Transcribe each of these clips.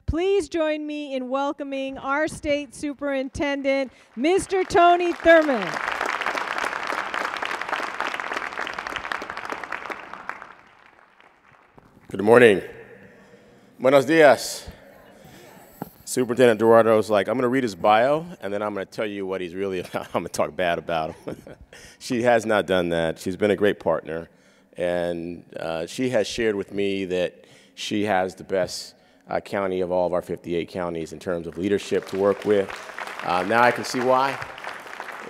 Please join me in welcoming our state superintendent, Mr. Tony Thurmond. Good morning. Buenos dias. Superintendent Duardo's like, I'm going to read his bio, and then I'm going to tell you what he's really about. I'm going to talk bad about him. She has not done that. She's been a great partner, and she has shared with me that she has the best county of all of our 58 counties in terms of leadership to work with. Now I can see why.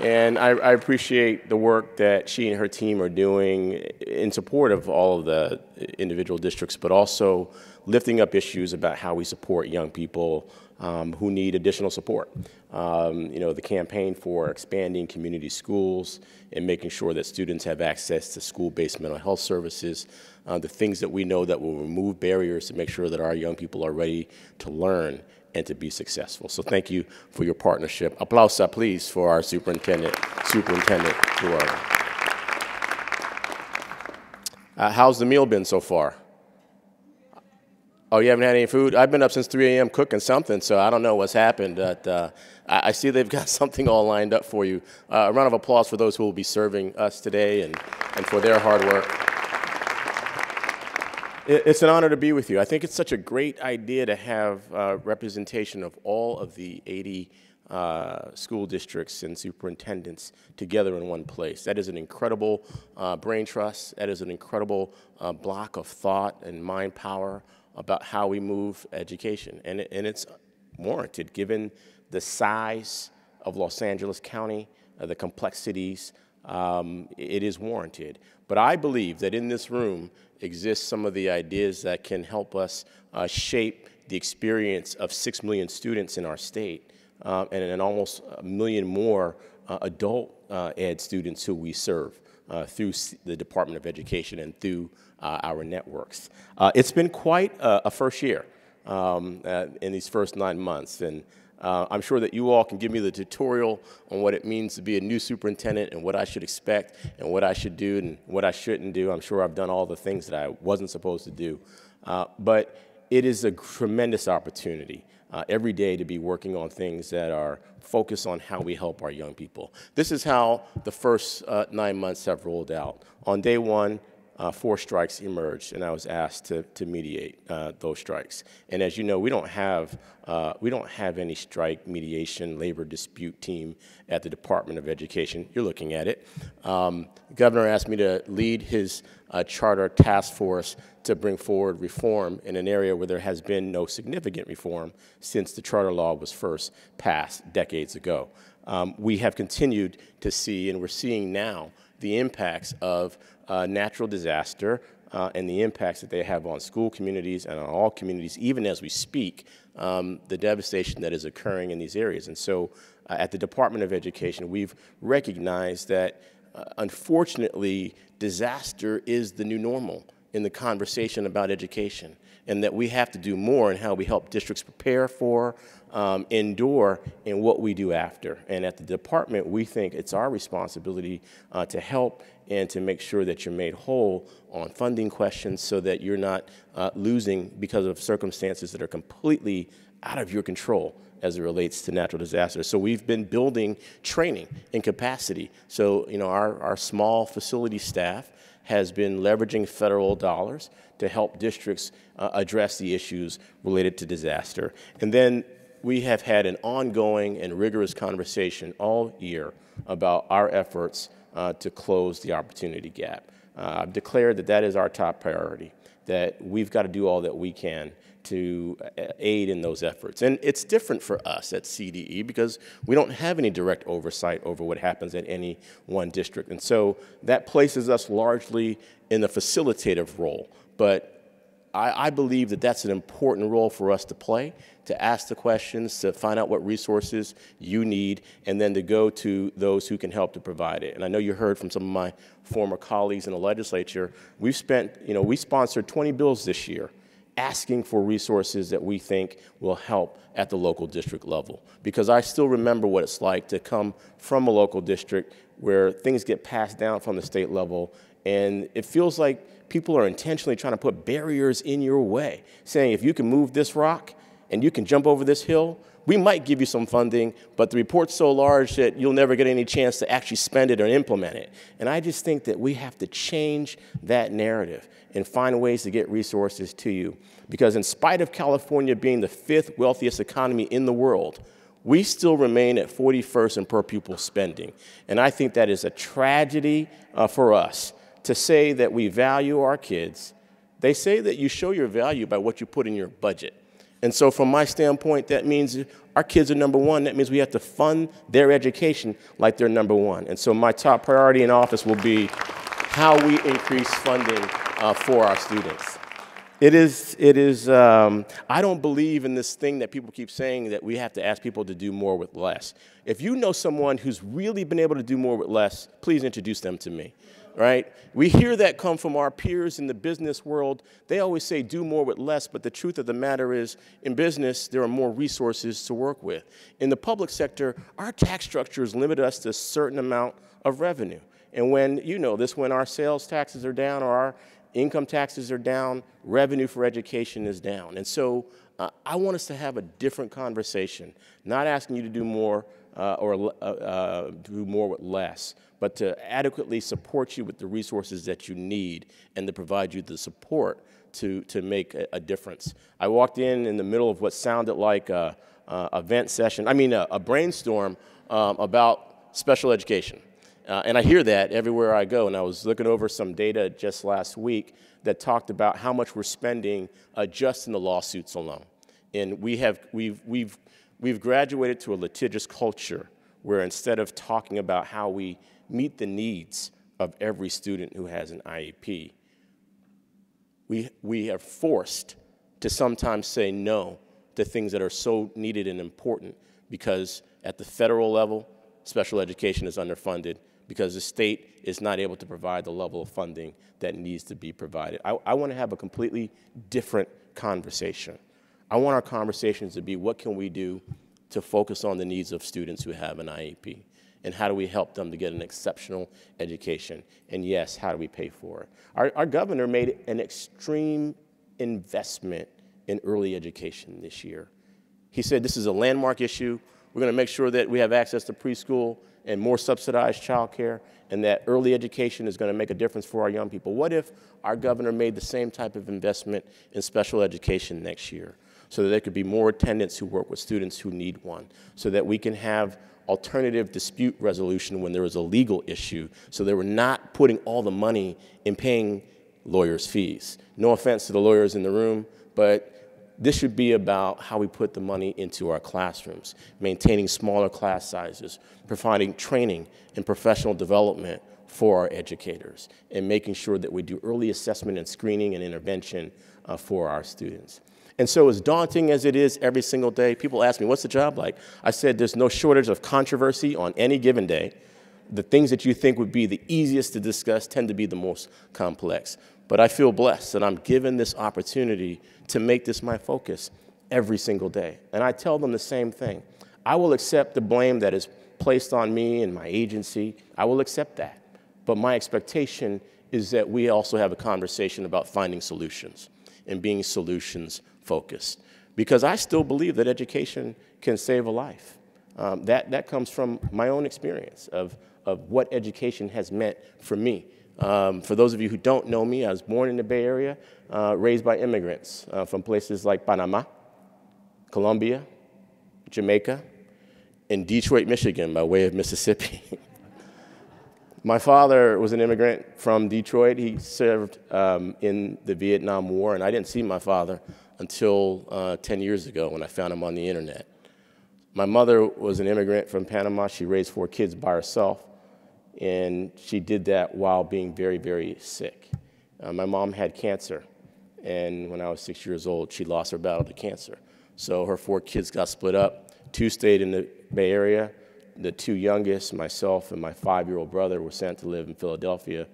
And I appreciate the work that she and her team are doing in support of all of the individual districts, but also lifting up issues about how we support young people who need additional support. You know, the campaign for expanding community schools and making sure that students have access to school-based mental health services, the things that we know that will remove barriers to make sure that our young people are ready to learn and to be successful. So thank you for your partnership. Applausa, please, for our Superintendent Duardo. How's the meal been so far? Oh, you haven't had any food? I've been up since 3 a.m. cooking something, so I don't know what's happened. But I see they've got something all lined up for you. A round of applause for those who will be serving us today and for their hard work. It's an honor to be with you. I think it's such a great idea to have representation of all of the 80 school districts and superintendents together in one place. That is an incredible brain trust. That is an incredible block of thought and mind power about how we move education. And it's warranted given the size of Los Angeles County, the complexities. It is warranted. But I believe that in this room exists some of the ideas that can help us shape the experience of 6 million students in our state and almost 1 million more adult ed students who we serve through the Department of Education and through our networks. It's been quite a first year in these first 9 months. And I'm sure that you all can give me the tutorial on what it means to be a new superintendent and what I should expect and what I should do and what I shouldn't do. I'm sure I've done all the things that I wasn't supposed to do. But it is a tremendous opportunity every day to be working on things that are focused on how we help our young people. This is how the first 9 months have rolled out. On day one, 4 strikes emerged, and I was asked to mediate those strikes. And as you know, we don't have any strike mediation labor dispute team at the Department of Education. You're looking at it. The governor asked me to lead his charter task force to bring forward reform in an area where there has been no significant reform since the charter law was first passed decades ago. We have continued to see, and we're seeing now, the impacts of natural disaster and the impacts that they have on school communities and on all communities, even as we speak, the devastation that is occurring in these areas. And so at the Department of Education, we've recognized that unfortunately, disaster is the new normal in the conversation about education, and that we have to do more in how we help districts prepare for, endure, and what we do after. And at the department, we think it's our responsibility to help and to make sure that you're made whole on funding questions so that you're not losing because of circumstances that are completely out of your control as it relates to natural disasters. So we've been building training and capacity. So, you know, our small facility staff has been leveraging federal dollars to help districts address the issues related to disaster. And then we have had an ongoing and rigorous conversation all year about our efforts to close the opportunity gap. I've declared that that is our top priority, that we've got to do all that we can to aid in those efforts. And it's different for us at CDE because we don't have any direct oversight over what happens at any one district. And so that places us largely in the facilitative role. But I believe that that's an important role for us to play, to ask the questions, to find out what resources you need, and then to go to those who can help to provide it. And I know you heard from some of my former colleagues in the legislature. We sponsored 20 bills this year asking for resources that we think will help at the local district level. Because I still remember what it's like to come from a local district where things get passed down from the state level, and it feels like people are intentionally trying to put barriers in your way, saying if you can move this rock, and you can jump over this hill, we might give you some funding, but the report's so large that you'll never get any chance to actually spend it or implement it. And I just think that we have to change that narrative and find ways to get resources to you. Because in spite of California being the 5th wealthiest economy in the world, we still remain at 41st in per pupil spending. And I think that is a tragedy for us to say that we value our kids. They say that you show your value by what you put in your budget. And so from my standpoint, that means our kids are number one. That means we have to fund their education like they're number one. And so my top priority in office will be how we increase funding for our students. I don't believe in this thing that people keep saying that we have to ask people to do more with less. If you know someone who's really been able to do more with less, please introduce them to me. Right? We hear that come from our peers in the business world. They always say do more with less, but the truth of the matter is in business, there are more resources to work with. In the public sector, our tax structures limit us to a certain amount of revenue. And when, you know this, when our sales taxes are down or our income taxes are down, revenue for education is down. And so I want us to have a different conversation, not asking you to do more or do more with less, but to adequately support you with the resources that you need and to provide you the support to make a difference. I walked in the middle of what sounded like a brainstorm about special education. And I hear that everywhere I go. And I was looking over some data just last week that talked about how much we're spending just in the lawsuits alone. And we've graduated to a litigious culture where instead of talking about how we meet the needs of every student who has an IEP, we are forced to sometimes say no to things that are so needed and important because at the federal level, special education is underfunded because the state is not able to provide the level of funding that needs to be provided. I want to have a completely different conversation. I want our conversations to be what can we do to focus on the needs of students who have an IEP, and how do we help them to get an exceptional education, and yes, how do we pay for it? Our governor made an extreme investment in early education this year. He said this is a landmark issue. We're going to make sure that we have access to preschool and more subsidized childcare, and that early education is going to make a difference for our young people. What if our governor made the same type of investment in special education next year so that there could be more attendants who work with students who need one, so that we can have alternative dispute resolution when there is a legal issue, so that we're not putting all the money in paying lawyers' fees. No offense to the lawyers in the room, but this should be about how we put the money into our classrooms, maintaining smaller class sizes, providing training and professional development for our educators, and making sure that we do early assessment and screening and intervention for our students. And so as daunting as it is every single day, people ask me, what's the job like? I said there's no shortage of controversy on any given day. The things that you think would be the easiest to discuss tend to be the most complex. But I feel blessed that I'm given this opportunity to make this my focus every single day. And I tell them the same thing. I will accept the blame that is placed on me and my agency. I will accept that. But my expectation is that we also have a conversation about finding solutions and being solutions focused. Because I still believe that education can save a life. That comes from my own experience of what education has meant for me. For those of you who don't know me, I was born in the Bay Area, raised by immigrants from places like Panama, Colombia, Jamaica, and Detroit, Michigan, by way of Mississippi. My father was an immigrant from Detroit. He served in the Vietnam War, and I didn't see my father until 10 years ago when I found him on the internet. My mother was an immigrant from Panama. She raised 4 kids by herself, and she did that while being very, very sick. My mom had cancer, and when I was 6 years old, she lost her battle to cancer. So her 4 kids got split up. 2 stayed in the Bay Area. The 2 youngest, myself and my 5-year-old brother, were sent to live in Philadelphia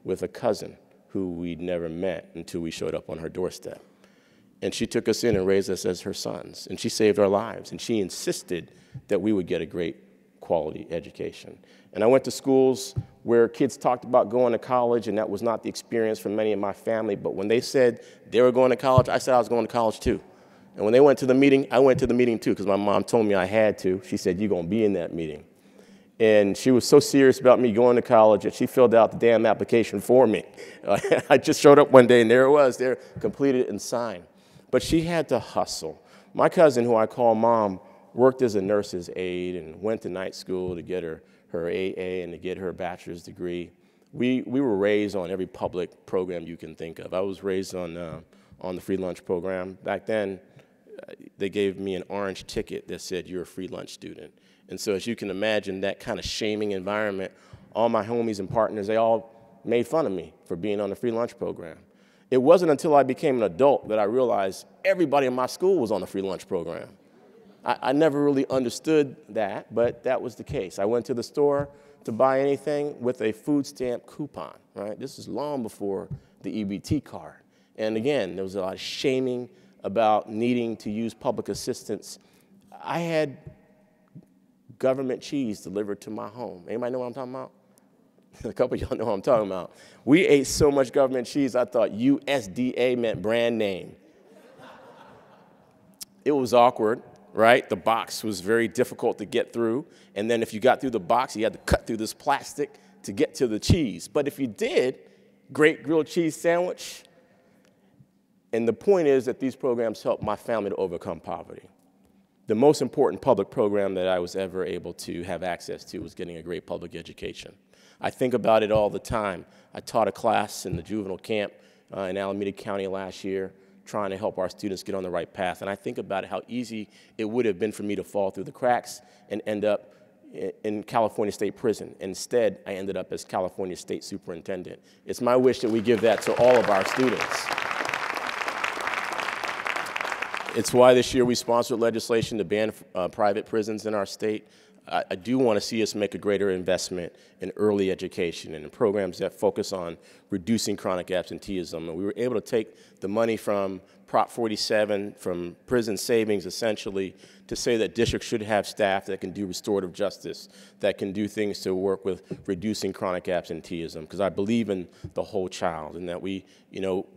with a cousin who we'd never met until we showed up on her doorstep. And she took us in and raised us as her sons, and she saved our lives, and she insisted that we would get a great quality education. And I went to schools where kids talked about going to college, and that was not the experience for many of my family, but when they said they were going to college, I said I was going to college too. And when they went to the meeting, I went to the meeting too, because my mom told me I had to. She said, you're going to be in that meeting. And she was so serious about me going to college that she filled out the damn application for me. I just showed up one day and there it was, there, completed and signed. But she had to hustle. My cousin, who I call Mom, worked as a nurse's aide and went to night school to get her AA and to get her bachelor's degree. We were raised on every public program you can think of. I was raised on the free lunch program. Back then, they gave me an orange ticket that said, you're a free lunch student. And so as you can imagine, that kind of shaming environment, all my homies and partners, they all made fun of me for being on the free lunch program. It wasn't until I became an adult that I realized everybody in my school was on the free lunch program. I never really understood that, but that was the case. I went to the store to buy anything with a food stamp coupon, right? This is long before the EBT card. And again, there was a lot of shaming about needing to use public assistance. I had government cheese delivered to my home. Anybody know what I'm talking about? A couple of y'all know what I'm talking about. We ate so much government cheese, I thought USDA meant brand name. It was awkward, right? The box was very difficult to get through. And then if you got through the box, you had to cut through this plastic to get to the cheese. But if you did, great grilled cheese sandwich. And the point is that these programs helped my family to overcome poverty. The most important public program that I was ever able to have access to was getting a great public education. I think about it all the time. I taught a class in the juvenile camp in Alameda County last year, trying to help our students get on the right path. And I think about how easy it would have been for me to fall through the cracks and end up in California State Prison. Instead, I ended up as California State Superintendent. It's my wish that we give that to all of our students. It's why this year we sponsored legislation to ban private prisons in our state. I do want to see us make a greater investment in early education and in programs that focus on reducing chronic absenteeism. And we were able to take the money from Prop 47, from prison savings essentially, to say that districts should have staff that can do restorative justice, that can do things to work with reducing chronic absenteeism, because I believe in the whole child and that we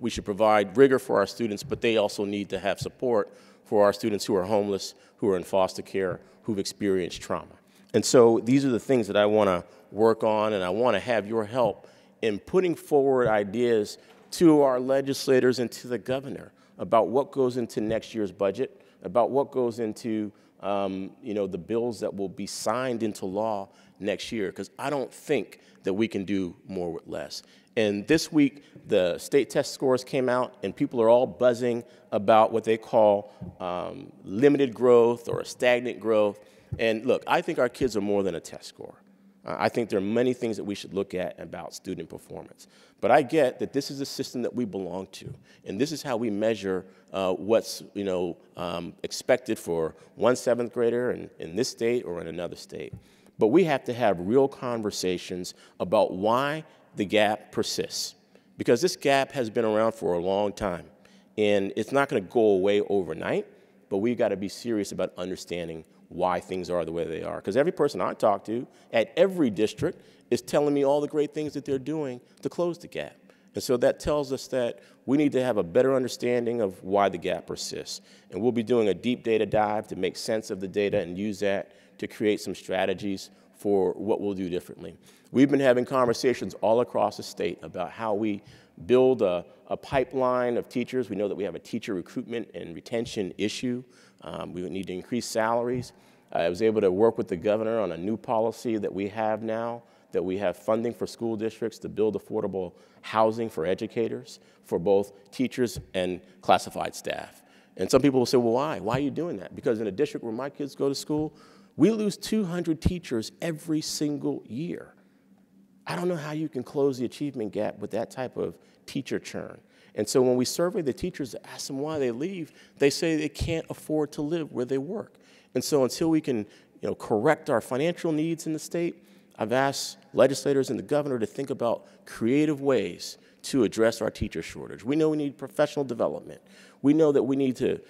should provide rigor for our students, but they also need to have support for our students who are homeless, who are in foster care, who've experienced trauma. And so these are the things that I want to work on, and I want to have your help in putting forward ideas to our legislators and to the governor about what goes into next year's budget, about what goes into the bills that will be signed into law next year, because I don't think that we can do more with less. And this week, the state test scores came out, and people are all buzzing about what they call limited growth or stagnant growth. And look, I think our kids are more than a test score. I think there are many things that we should look at about student performance. But I get that this is a system that we belong to, and this is how we measure what's expected for one seventh grader in this state or in another state. But we have to have real conversations about why the gap persists, because this gap has been around for a long time, and it's not going to go away overnight, but we've got to be serious about understanding why things are the way they are. Because every person I talk to at every district is telling me all the great things that they're doing to close the gap. And so that tells us that we need to have a better understanding of why the gap persists. And we'll be doing a deep data dive to make sense of the data and use that to create some strategies for what we'll do differently. We've been having conversations all across the state about how we build a pipeline of teachers. We know that we have a teacher recruitment and retention issue. We need to increase salaries. I was able to work with the governor on a new policy that we have now, that we have funding for school districts to build affordable housing for educators, for both teachers and classified staff. And some people will say, well, why? Why are you doing that? Because in a district where my kids go to school, we lose 200 teachers every single year. I don't know how you can close the achievement gap with that type of teacher churn. And so when we survey the teachers to ask them why they leave, they say they can't afford to live where they work. And so until we can correct our financial needs in the state, I've asked legislators and the governor to think about creative ways to address our teacher shortage. We know we need professional development. We know that we need to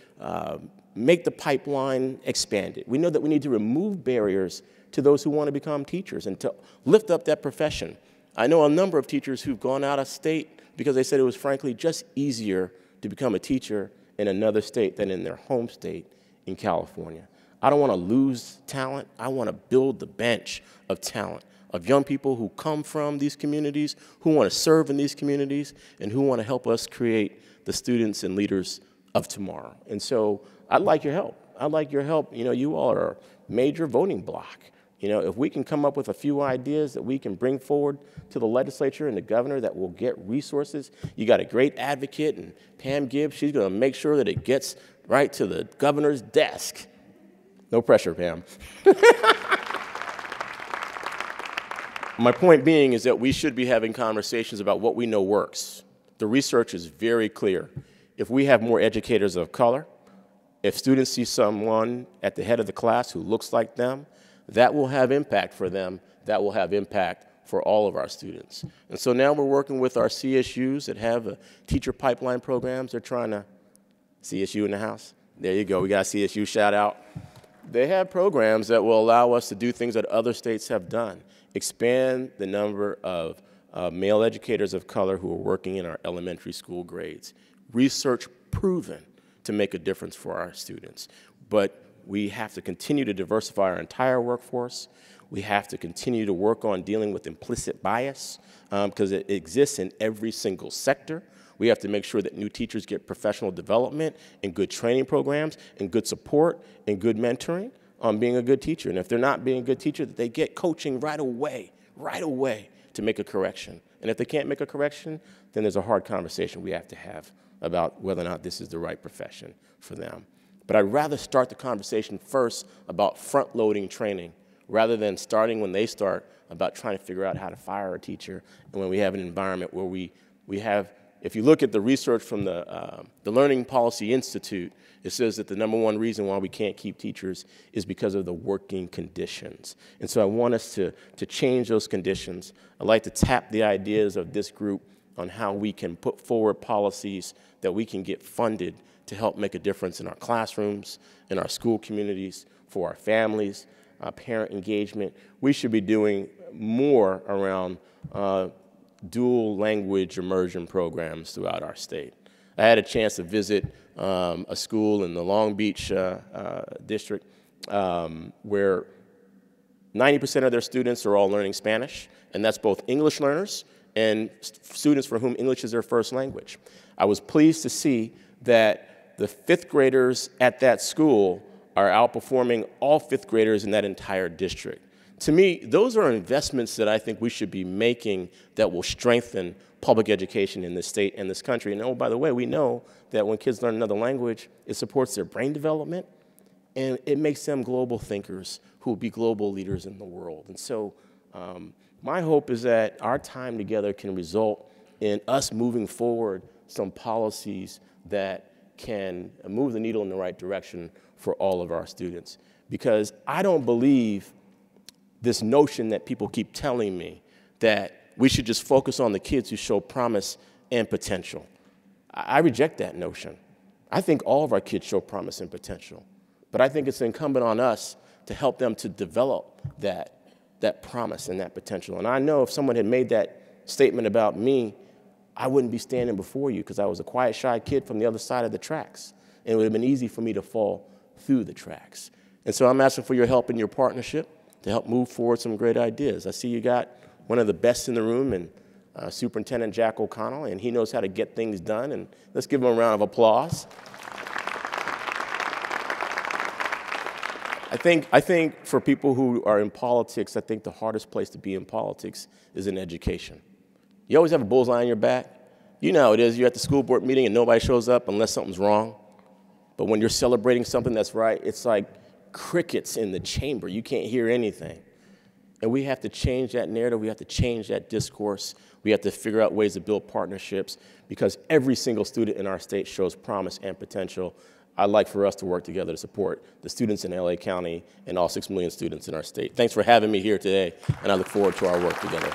make the pipeline expanded. We know that we need to remove barriers to those who want to become teachers and to lift up that profession. I know a number of teachers who've gone out of state because they said it was frankly just easier to become a teacher in another state than in their home state in California. I don't want to lose talent. I want to build the bench of talent, of young people who come from these communities, who want to serve in these communities, and who want to help us create the students and leaders of tomorrow. And so I'd like your help. I'd like your help. You know, you all are a major voting bloc. You know, if we can come up with a few ideas that we can bring forward to the legislature and the governor that will get resources. You got a great advocate in Pam Gibbs. She's going to make sure that it gets right to the governor's desk. No pressure, Pam. My point being is that we should be having conversations about what we know works. The research is very clear. If we have more educators of color, if students see someone at the head of the class who looks like them, that will have impact for them. That will have impact for all of our students. And so now we're working with our CSUs that have teacher pipeline programs. They're trying to, CSU in the house? There you go, we got a CSU shout out. They have programs that will allow us to do things that other states have done. Expand the number of male educators of color who are working in our elementary school grades. Research proven to make a difference for our students. But we have to continue to diversify our entire workforce. We have to continue to work on dealing with implicit bias because it exists in every single sector. We have to make sure that new teachers get professional development and good training programs and good support and good mentoring on being a good teacher. And if they're not being a good teacher, that they get coaching right away to make a correction. And if they can't make a correction, then there's a hard conversation we have to have about whether or not this is the right profession for them. But I'd rather start the conversation first about front-loading training rather than starting when they start about trying to figure out how to fire a teacher and when we have an environment where we have, if you look at the research from the Learning Policy Institute, it says that the #1 reason why we can't keep teachers is because of the working conditions. And so I want us to change those conditions. I'd like to tap the ideas of this group on how we can put forward policies that we can get funded to help make a difference in our classrooms, in our school communities, for our families, parent engagement. We should be doing more around dual language immersion programs throughout our state. I had a chance to visit a school in the Long Beach district where 90% of their students are all learning Spanish, and that's both English learners and students for whom English is their first language. I was pleased to see that the 5th graders at that school are outperforming all 5th graders in that entire district. To me, those are investments that I think we should be making that will strengthen public education in this state and this country. And oh, by the way, we know that when kids learn another language, it supports their brain development, and it makes them global thinkers who will be global leaders in the world. And so my hope is that our time together can result in us moving forward some policies that can move the needle in the right direction for all of our students. Because I don't believe this notion that people keep telling me that we should just focus on the kids who show promise and potential. I reject that notion. I think all of our kids show promise and potential. But I think it's incumbent on us to help them to develop that promise and that potential. And I know if someone had made that statement about me, I wouldn't be standing before you because I was a quiet, shy kid from the other side of the tracks. And it would have been easy for me to fall through the tracks. And so I'm asking for your help and your partnership to help move forward some great ideas. I see you got one of the best in the room, and Superintendent Jack O'Connell, and he knows how to get things done. And let's give him a round of applause. I think for people who are in politics, I think the hardest place to be in politics is in education. You always have a bullseye on your back. You know how it is. You're at the school board meeting and nobody shows up unless something's wrong. But when you're celebrating something that's right, it's like crickets in the chamber. You can't hear anything. And we have to change that narrative. We have to change that discourse. We have to figure out ways to build partnerships because every single student in our state shows promise and potential. I'd like for us to work together to support the students in LA County and all 6 million students in our state. Thanks for having me here today, and I look forward to our work together.